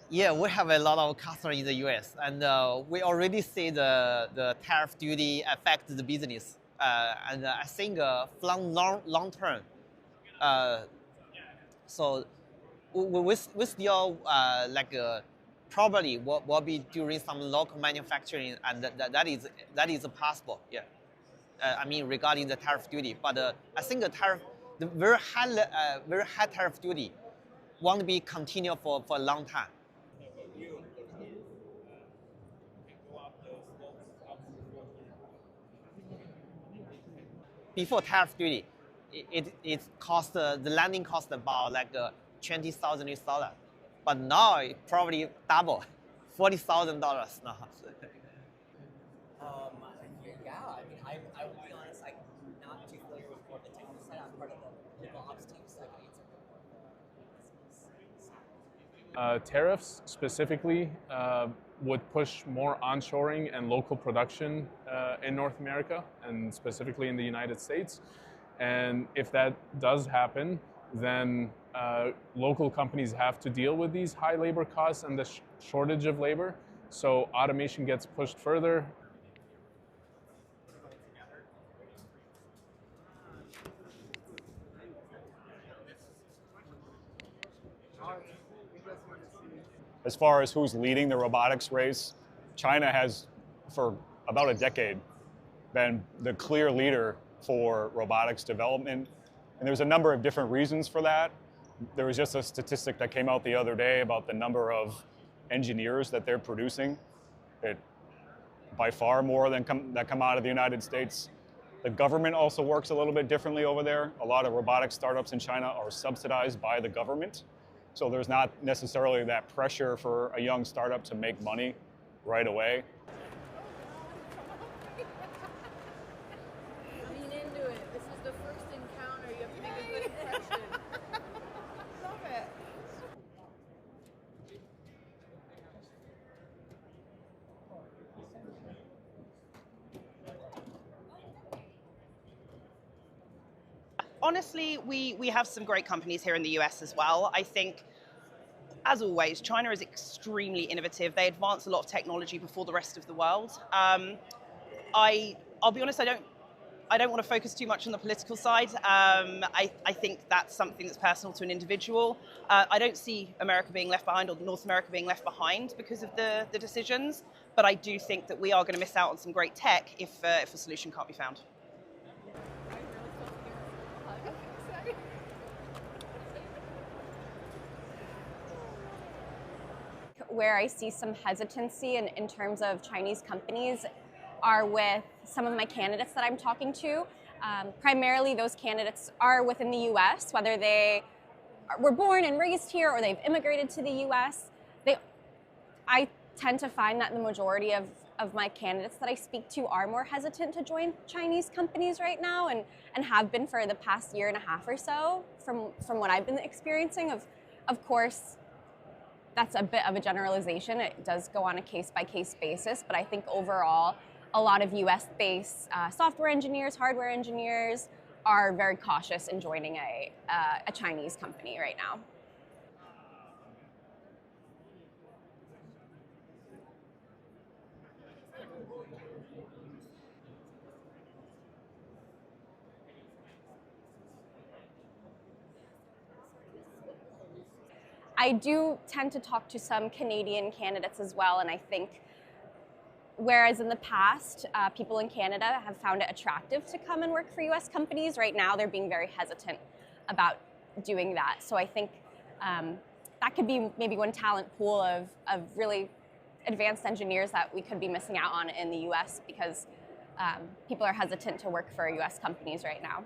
Yeah, we have a lot of customers in the US, and we already see the tariff duty affect the business. And I think from long term, uh, so we still probably will be doing some local manufacturing, and that is possible. Yeah, I mean regarding the tariff duty, but I think the very high tariff duty won't be continue for a long time. Before tariff duty, it cost the landing cost about like 20,000 US dollar, but now it probably double, $40,000 now. Um, yeah, I mean, I will be honest, I'm not too familiar with more of the technical side. I'm part of the legal ops team, so I can answer a bit more of the business. Tariffs specifically would push more onshoring and local production in North America and specifically in the United States. And if that does happen, then local companies have to deal with these high labor costs and the shortage of labor. So automation gets pushed further. As far as who's leading the robotics race, China has, for about a decade, been the clear leader for robotics development. And there's a number of different reasons for that. There was just a statistic that came out the other day about the number of engineers that they're producing. It by far more than that come out of the United States. The government also works a little bit differently over there. A lot of robotics startups in China are subsidized by the government. So there's not necessarily that pressure for a young startup to make money right away. Lean into it. This is the first encounter. You have to make a good impression. Love it. Honestly, we have some great companies here in the US as well. I think, as always, China is extremely innovative. They advance a lot of technology before the rest of the world. I'll be honest, I don't want to focus too much on the political side. I think that's something that's personal to an individual. I don't see America being left behind or North America being left behind because of the decisions, but I do think that we are going to miss out on some great tech if a solution can't be found. Where I see some hesitancy in terms of Chinese companies are with some of my candidates that I'm talking to. Primarily those candidates are within the US, whether they were born and raised here or they've immigrated to the US. I tend to find that the majority of my candidates that I speak to are more hesitant to join Chinese companies right now and have been for the past year and a half or so from what I've been experiencing. Of course, that's a bit of a generalization. It does go on a case-by-case basis, but I think overall, a lot of US-based software engineers, hardware engineers are very cautious in joining a Chinese company right now. I do tend to talk to some Canadian candidates as well, and I think whereas in the past, people in Canada have found it attractive to come and work for US companies, right now they're being very hesitant about doing that. So I think that could be maybe one talent pool of really advanced engineers that we could be missing out on in the US because people are hesitant to work for US companies right now.